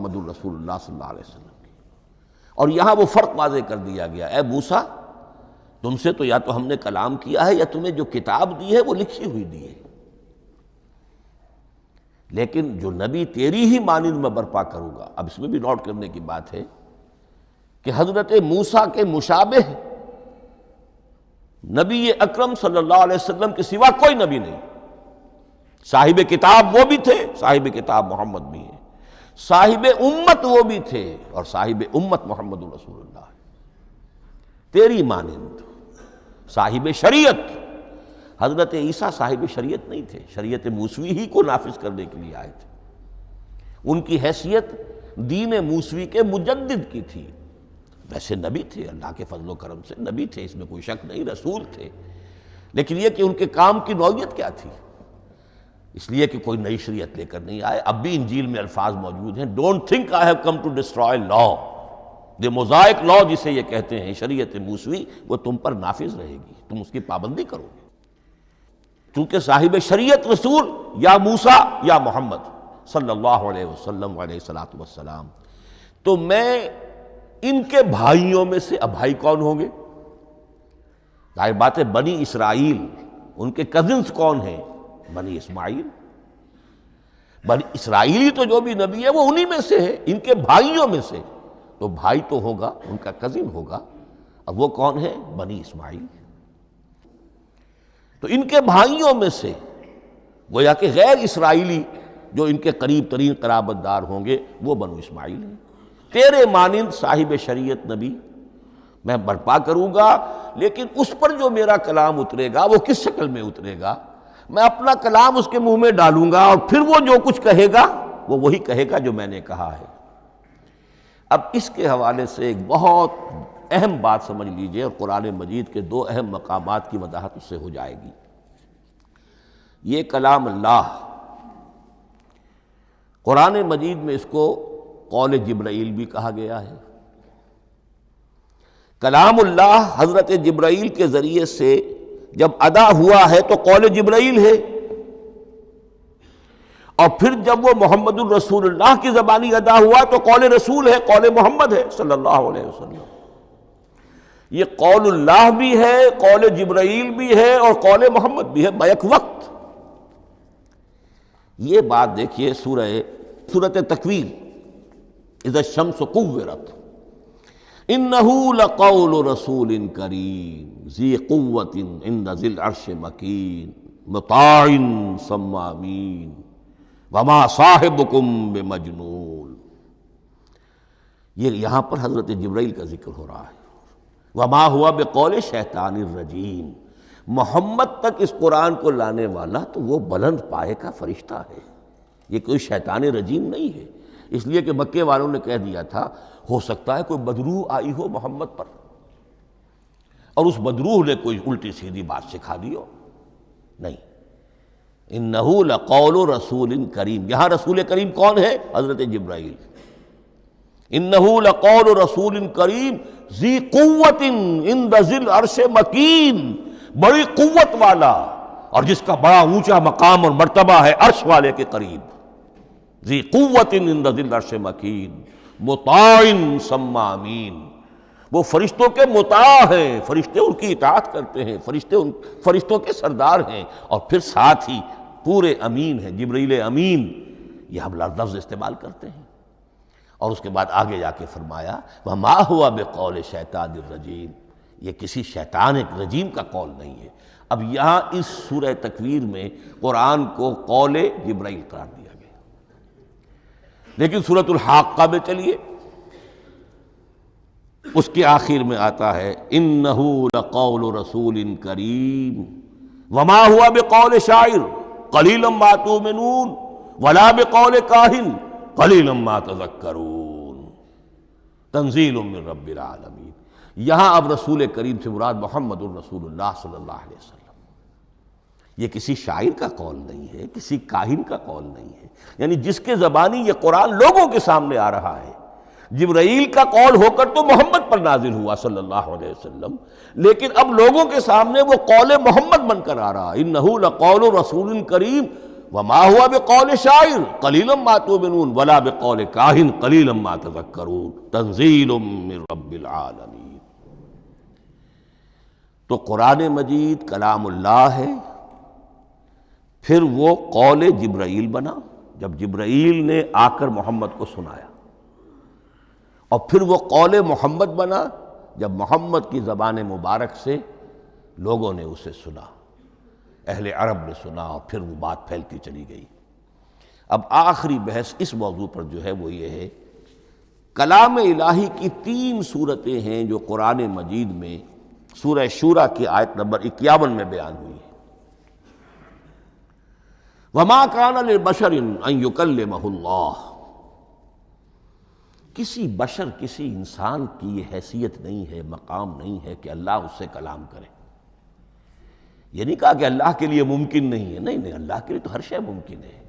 محمد الرسول اللہ صلی اللہ علیہ وسلم کی۔ اور یہاں وہ فرق واضح کر دیا گیا، اے موسیٰ تم سے تو یا تو ہم نے کلام کیا ہے یا تمہیں جو کتاب دی ہے وہ لکھی ہوئی دی ہے، لیکن جو نبی تیری ہی مانند میں برپا کروں گا۔ اب اس میں بھی نوٹ کرنے کی بات ہے کہ حضرت موسیٰ کے مشابہ نبی اکرم صلی اللہ علیہ وسلم کے سوا کوئی نبی نہیں۔ صاحب کتاب وہ بھی تھے، صاحب کتاب محمد بھی ہیں، صاحب امت وہ بھی تھے، اور صاحب امت محمد رسول اللہ تیری مانند۔ صاحب شریعت، حضرت عیسیٰ صاحب شریعت نہیں تھے، شریعت موسوی ہی کو نافذ کرنے کے لیے آئے تھے۔ ان کی حیثیت دین موسوی کے مجدد کی تھی، ویسے نبی تھے، اللہ کے فضل و کرم سے نبی تھے، اس میں کوئی شک نہیں، رسول تھے، لیکن یہ کہ ان کے کام کی نوعیت کیا تھی، اس لیے کہ کوئی نئی شریعت لے کر نہیں آئے۔ اب بھی انجیل میں الفاظ موجود ہیں، don't think I have come to destroy law, the Mosaic law جسے یہ کہتے ہیں، شریعت موسوی، وہ تم پر نافذ رہے گی، تم اس کی پابندی کرو گے، چونکہ صاحب شریعت رسول یا موسیٰ یا محمد صلی اللہ علیہ وسلم علیہ الصلوۃ والسلام، تو میں ان کے بھائیوں میں سے، اب بھائی کون ہوں گے؟ ظاہر بات ہے بنی اسرائیل، ان کے کزنز کون ہیں؟ بنی اسماعیل۔ بنی اسرائیلی تو جو بھی نبی ہے وہ انہی میں سے ہے، ان کے بھائیوں میں سے، تو بھائی تو ہوگا، ان کا کزن ہوگا، اب وہ کون ہے؟ بنی اسماعیل۔ تو ان کے بھائیوں میں سے گویا کہ غیر اسرائیلی جو ان کے قریب ترین قرابت دار ہوں گے وہ بنو اسماعیل ہیں۔ تیرے مانند صاحب شریعت نبی میں برپا کروں گا، لیکن اس پر جو میرا کلام اترے گا وہ کس شکل میں اترے گا؟ میں اپنا کلام اس کے منہ میں ڈالوں گا، اور پھر وہ جو کچھ کہے گا وہ وہی کہے گا جو میں نے کہا ہے۔ اب اس کے حوالے سے ایک بہت اہم بات سمجھ لیجئے، اور قرآن مجید کے دو اہم مقامات کی وضاحت اس سے ہو جائے گی۔ یہ کلام اللہ، قرآن مجید میں اس کو قول جبرائیل بھی کہا گیا ہے۔ کلام اللہ حضرت جبرائیل کے ذریعے سے جب ادا ہوا ہے تو قول جبرائیل ہے، اور پھر جب وہ محمد الرسول اللہ کی زبانی ادا ہوا تو قول رسول ہے، قول محمد ہے صلی اللہ علیہ وسلم۔ یہ قول اللہ بھی ہے، قول جبرائیل بھی ہے، اور قول محمد بھی ہے بیک وقت۔ یہ بات دیکھیے سورۃ تکویر، اذا الشمس کورت، انہ لقول رسول کریم ذی قوت عند ذی العرش مکین مطاع ثم امین وما صاحبکم بمجنون۔ یہ یہاں پر حضرت جبرائیل کا ذکر ہو رہا ہے۔ وما ہوا بقول شیطان الرجیم، محمد تک اس قرآن کو لانے والا تو وہ بلند پائے کا فرشتہ ہے، یہ کوئی شیطان رجیم نہیں ہے، اس لیے کہ مکے والوں نے کہہ دیا تھا ہو سکتا ہے کوئی بدروح آئی ہو محمد پر، اور اس بدروح نے کوئی الٹی سیدھی بات سکھا دی ہو، نہیں۔ انہ لقول رسول کریم، یہاں رسول کریم کون ہے؟ حضرت جبرائیل۔ انہ لقول رسول کریم ذی قوت عند ذی العرش مکین، بڑی قوت والا اور جس کا بڑا اونچا مقام اور مرتبہ ہے عرش والے کے قریب۔ ذی قوت عند ذی العرش مکین مطاع ثم امین، وہ فرشتوں کے مطاع ہیں، فرشتے ان کی اطاعت کرتے ہیں، فرشتوں کے سردار ہیں، اور پھر ساتھ ہی پورے امین ہیں، جبرائیل امین، یہ ہم لفظ استعمال کرتے ہیں۔ اور اس کے بعد آگے جا کے فرمایا وما ہوا بقول شیطان الرجیم، یہ کسی شیطان رجیم کا قول نہیں ہے۔ اب یہاں اس سورہ تکویر میں قرآن کو قول جبرائیل قرار دیا گیا، لیکن سورۃ الحاقہ میں چلیے اس کے آخر میں آتا ہے انہ لقول رسول کریم وما ہوا بقول شاعر قلیلا ما تؤمنون ولا بقول کاہن قلیلا ما تذکرون تنزیل من رب العالمین۔ یہاں اب رسول کریم سے مراد محمد الرسول اللہ صلی اللہ علیہ وسلم، یہ کسی شاعر کا قول نہیں ہے، کسی کاہن کا قول نہیں ہے، یعنی جس کے زبانی یہ قرآن لوگوں کے سامنے آ رہا ہے۔ جبرائیل کا قول ہو کر تو محمد پر نازل ہوا صلی اللہ علیہ وسلم، لیکن اب لوگوں کے سامنے وہ قول محمد بن کر آ رہا۔ انہ لقول رسول کریم، وما هو بقول شاعر قلیلا ما تؤمنون ولا بقول کاہن قلیلا ما تذکرون تنزیل من رب العالمین۔ تو قرآن مجید کلام اللہ ہے، پھر وہ قول جبرائیل بنا جب جبرائیل نے آ کر محمد کو سنایا، اور پھر وہ قول محمد بنا جب محمد کی زبان مبارک سے لوگوں نے اسے سنا، اہل عرب نے سنا، اور پھر وہ بات پھیلتی چلی گئی۔ اب آخری بحث اس موضوع پر جو ہے وہ یہ ہے، کلام الہی کی 3 صورتیں ہیں جو قرآن مجید میں سورہ شورى کی آیت نمبر 51 میں بیان ہوئی ہے۔ وَمَا كَانَ لِبَشَرٍ أَن يُكَلِّمَهُ اللَّهُ، کسی بشر، کسی انسان کی یہ حیثیت نہیں ہے، مقام نہیں ہے کہ اللہ اس سے کلام کرے۔ یہ نہیں کہا کہ اللہ کے لیے ممکن نہیں ہے، نہیں، اللہ کے لیے تو ہر شے ممکن ہے،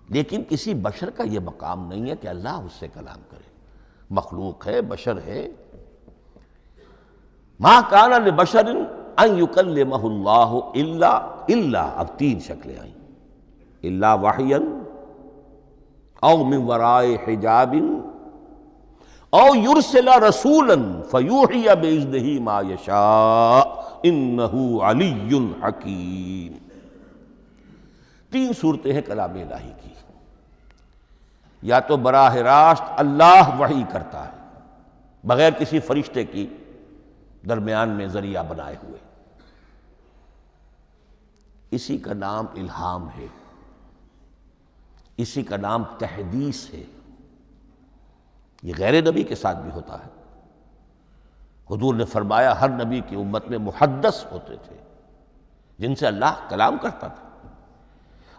لیکن کسی بشر کا یہ مقام نہیں ہے کہ اللہ اس سے کلام کرے۔ مخلوق ہے، بشر ہے۔ ما کان لبشر ان یکلمہ اللہ الا اب 3 شکلیں آئیں، الا وحیا او من وراء حجاب او یرسل رسولا فیوحی باذنہ ما یشاء انہ علی حکیم۔ 3 صورتیں ہیں کلام الہی کی، یا تو براہ راست اللہ وحی کرتا ہے بغیر کسی فرشتے کی درمیان میں ذریعہ بنائے ہوئے، اسی کا نام الہام ہے، اسی کا نام تحدیث ہے۔ یہ غیر نبی کے ساتھ بھی ہوتا ہے۔ حضور نے فرمایا ہر نبی کی امت میں محدث ہوتے تھے جن سے اللہ کلام کرتا تھا،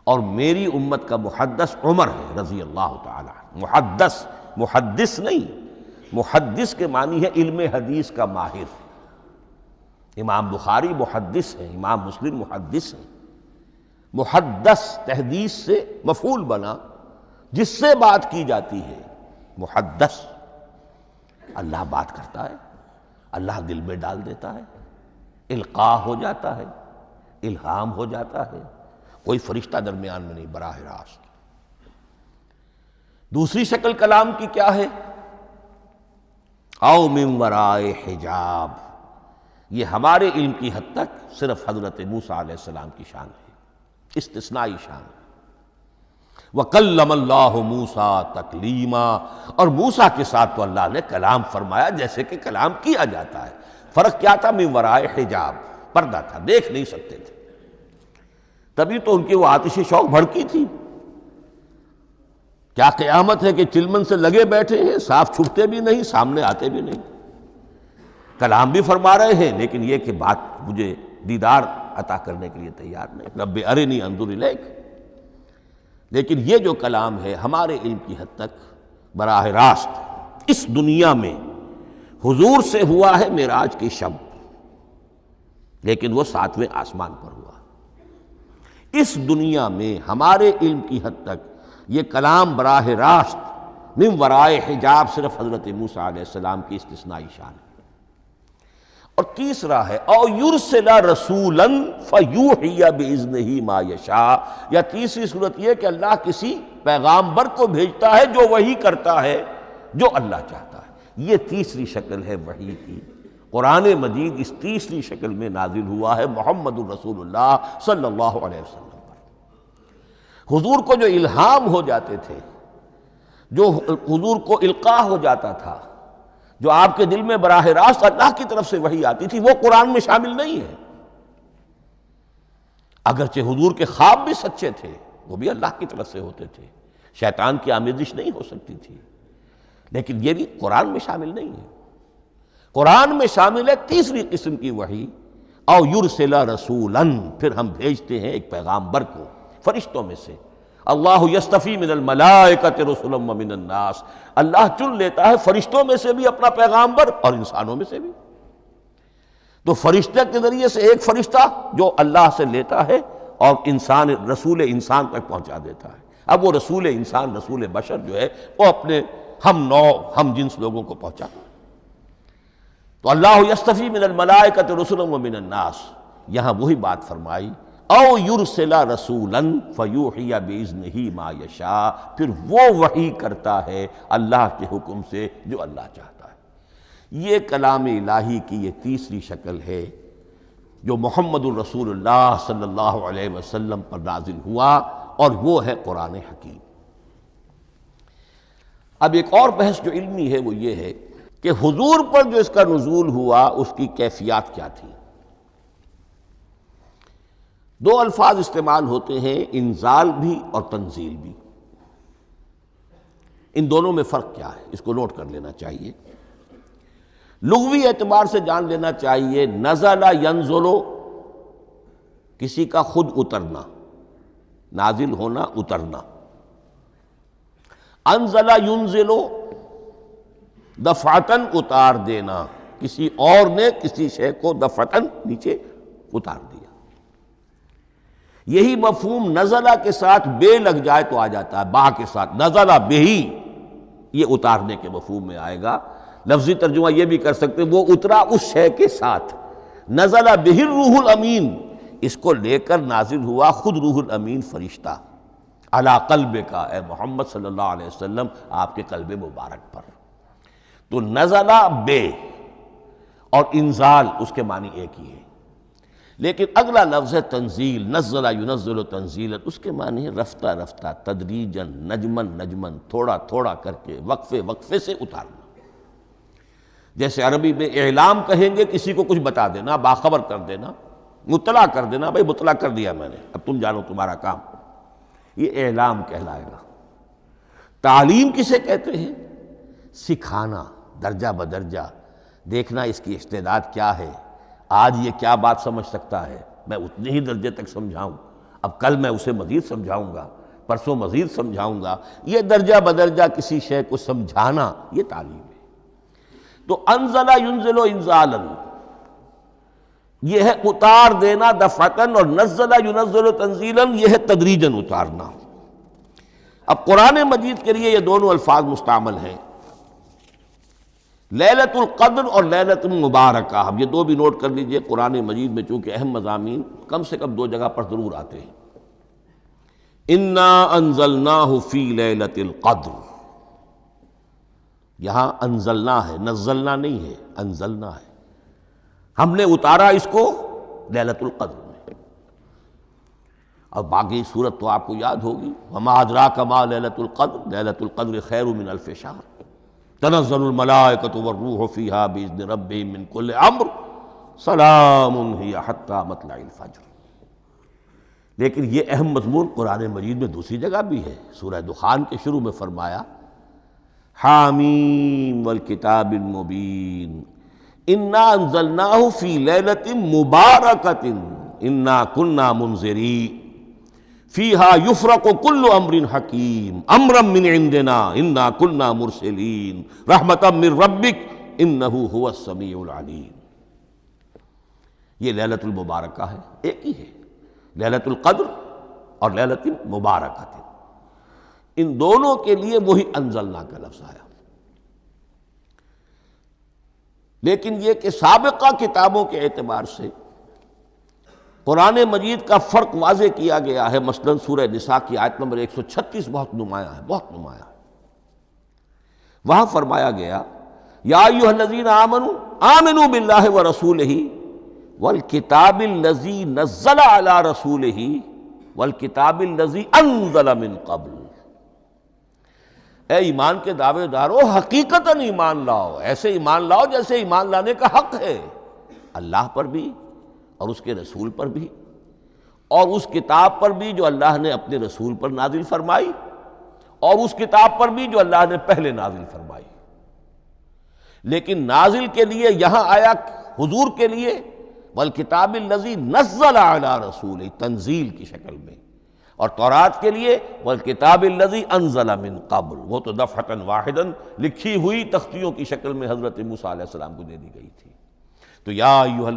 اور میری امت کا محدث عمر ہے رضی اللہ تعالی عنہ۔ محدث، محدث نہیں، محدث کے معنی ہے علم حدیث کا ماہر۔ امام بخاری محدث ہیں، امام مسلم محدث ہیں۔ محدث تحدیث سے مفعول بنا جس سے بات کی جاتی ہے، محدث۔ اللہ بات کرتا ہے، اللہ دل میں ڈال دیتا ہے، القاء ہو جاتا ہے، الہام ہو جاتا ہے، کوئی فرشتہ درمیان میں نہیں، براہ راست۔ دوسری شکل کلام کی کیا ہے؟ او من وراء حجاب، یہ ہمارے علم کی حد تک صرف حضرت موسیٰ علیہ السلام کی شان ہے، استثنائی شان ہے۔ وَكَلَّمَ اللَّهُ مُوسَىٰ تَكْلِيمًا، اور موسیٰ کے ساتھ تو اللہ نے کلام فرمایا جیسے کہ کلام کیا جاتا ہے۔ فرق کیا تھا؟ من وراء حجاب، پردہ تھا، دیکھ نہیں سکتے تھے، تبھی تو ان کی وہ آتشی شوق بھڑکی تھی۔ کیا قیامت ہے کہ چلمن سے لگے بیٹھے ہیں، صاف چھپتے بھی نہیں، سامنے آتے بھی نہیں، کلام بھی فرما رہے ہیں، لیکن یہ کہ بات مجھے دیدار عطا کرنے کے لیے تیار نہیں، رب ارنی انظر الیک۔ لیکن یہ جو کلام ہے ہمارے علم کی حد تک براہ راست اس دنیا میں حضور سے ہوا ہے معراج کی شب، لیکن وہ 7ویں آسمان پر ہوا۔ اس دنیا میں ہمارے علم کی حد تک یہ کلام براہ راست من ورائے حجاب صرف حضرت موسیٰ علیہ السلام کی استثنائی شان ہے۔ اور تیسرا ہے او یرسل رسولا فیوحی باذنہ ما یشاء، یا تیسری صورت یہ کہ اللہ کسی پیغامبر کو بھیجتا ہے جو وحی کرتا ہے جو اللہ چاہتا ہے۔ یہ تیسری شکل ہے وحی کی۔ قرآن مجید اس تیسری شکل میں نازل ہوا ہے محمد الرسول اللہ صلی اللہ علیہ وسلم پر۔ حضور کو جو الہام ہو جاتے تھے، جو حضور کو القاء ہو جاتا تھا، جو آپ کے دل میں براہ راست اللہ کی طرف سے وحی آتی تھی، وہ قرآن میں شامل نہیں ہے۔ اگرچہ حضور کے خواب بھی سچے تھے، وہ بھی اللہ کی طرف سے ہوتے تھے، شیطان کی آمیزش نہیں ہو سکتی تھی، لیکن یہ بھی قرآن میں شامل نہیں ہے۔ قرآن میں شامل ہے تیسری قسم کی وحی، او یرسل رسولا، پھر ہم بھیجتے ہیں ایک پیغامبر کو فرشتوں میں سے۔ اللہ یستفی من الملائکۃ رسلا ومن الناس، اللہ چن لیتا ہے فرشتوں میں سے بھی اپنا پیغامبر اور انسانوں میں سے بھی۔ تو فرشتے کے ذریعے سے ایک فرشتہ جو اللہ سے لیتا ہے اور انسان، رسول انسان تک پہنچا دیتا ہے۔ اب وہ رسول انسان، رسول بشر جو ہے وہ اپنے ہم نوع، ہم جنس لوگوں کو پہنچاتا ہے۔ تو اللہ یستفی من الملائکۃ رسلا ومن الناس، یہاں وہی بات فرمائی او یرسل رسولا فیوحی باذنہ ما یشاء، پھر وہ وحی کرتا ہے اللہ کے حکم سے جو اللہ چاہتا ہے۔ یہ کلام الہی کی یہ تیسری شکل ہے جو محمد الرسول اللہ صلی اللہ علیہ وسلم پر نازل ہوا، اور وہ ہے قرآن حکیم۔ اب ایک اور بحث جو علمی ہے وہ یہ ہے کہ حضور پر جو اس کا نزول ہوا اس کی کیفیات کیا تھی۔ دو الفاظ استعمال ہوتے ہیں، انزال بھی اور تنزیل بھی۔ ان دونوں میں فرق کیا ہے اس کو نوٹ کر لینا چاہیے۔ لغوی اعتبار سے جان لینا چاہیے، نزل ینزل کسی کا خود اترنا، نازل ہونا، اترنا۔ انزل ینزل دفعتاً اتار دینا، کسی اور نے کسی شے کو دفعتاً نیچے اتار دیا۔ یہی مفہوم نزلہ کے ساتھ بے لگ جائے تو آ جاتا ہے، با کے ساتھ نزلہ بہی، یہ اتارنے کے مفہوم میں آئے گا۔ لفظی ترجمہ یہ بھی کر سکتے وہ اترا اس شے کے ساتھ۔ نزلہ بہ الروح الامین، اس کو لے کر نازل ہوا خود روح الامین فرشتہ علی قلبک، اے محمد صلی اللہ علیہ وسلم آپ کے قلب مبارک پر۔ تو نزلہ بے اور انزال اس کے معنی ایک ہی ہے، لیکن اگلا لفظ ہے تنزیل، نزل ینزل تنزیلا، اس کے معنی ہے رفتہ رفتہ، تدریجاً، نجماً نجماً، تھوڑا تھوڑا کر کے، وقفے وقفے سے اتارنا۔ جیسے عربی میں اعلام کہیں گے کسی کو کچھ بتا دینا، باخبر کر دینا، مطلع کر دینا، بھائی مطلع کر دیا میں نے، اب تم جانو تمہارا کام، یہ اعلام کہلائے گا۔ تعلیم کسے کہتے ہیں؟ سکھانا، درجہ بدرجہ، دیکھنا اس کی استعداد کیا ہے، آج یہ کیا بات سمجھ سکتا ہے، میں اتنے ہی درجے تک سمجھاؤں، اب کل میں اسے مزید سمجھاؤں گا، پرسوں مزید سمجھاؤں گا۔ یہ درجہ بدرجہ کسی شے کو سمجھانا، یہ تعلیم ہے۔ تو انزل ینزل انزالا، یہ ہے اتار دینا دفعتاً، اور نزل ینزل تنزیلا، یہ ہے تدریجاً اتارنا۔ اب قرآن مجید کے لیے یہ دونوں الفاظ مستعمل ہیں، لیلۃ القدر اور لیلۃ المبارکہ۔ اب یہ دو بھی نوٹ کر لیجئے، قرآن مجید میں چونکہ اہم مضامین کم سے کم دو جگہ پر ضرور آتے ہیں۔ انا انزلناہ فی لیلۃ القدر، یہاں انزلنا ہے، نزلنا نہیں ہے، انزلنا ہے، ہم نے اتارا اس کو لیلۃ القدر میں۔ اور باقی صورت تو آپ کو یاد ہوگی، وما ادراک ما لیلۃ القدر، لیلۃ القدر خیر من الف شہر، تنزل الملائکۃ والروح فیہا باذن ربہم من کل امر، سلام ہی حتی مطلع الفجر۔ لیکن یہ اہم مضمون قرآن مجید میں دوسری جگہ بھی ہے، سورہ دخان کے شروع میں فرمایا حامیم والکتاب المبین انا انزلناہ فی لیلۃ مبارکۃ انا کنا منذرین فیہا یفرق کل امر حکیم امرا من عندنا انا کنا مرسلین رحمتا من ربک انہ هو السمیع العلیم۔ یہ لیلۃ المبارکہ ہے، ایک ہی ہے، لیلۃ القدر اور لیلۃ مبارکہ، ان دونوں کے لیے وہی انزلنا کا لفظ آیا۔ لیکن یہ کہ سابقہ کتابوں کے اعتبار سے قرآن مجید کا فرق واضح کیا گیا ہے۔ مثلا سورہ نساء کی آیت نمبر 136 بہت نمایاں ہے، بہت نمایاں ہے۔ وہاں فرمایا گیا یا ایھا الذین آمنوا آمنوا باللہ ورسولہ والکتاب الذی نزل علی رسولہ والکتاب الذی انزل من قبل۔ اے ایمان کے دعوے دارو، حقیقتاً ایمان لاؤ، ایسے ایمان لاؤ جیسے ایمان لانے کا حق ہے، اللہ پر بھی اور اس کے رسول پر بھی، اور اس کتاب پر بھی جو اللہ نے اپنے رسول پر نازل فرمائی، اور اس کتاب پر بھی جو اللہ نے پہلے نازل فرمائی۔ لیکن نازل کے لیے یہاں آیا حضور کے لیے والکتاب الذی نزل علی رسولہ، تنزیل کی شکل میں، اور تورات کے لیے والکتاب الذی انزل من قبل، وہ تو دفعۃ واحداً لکھی ہوئی تختیوں کی شکل میں حضرت موسیٰ علیہ السلام کو دے دی گئی تھی۔ تو یا ایھا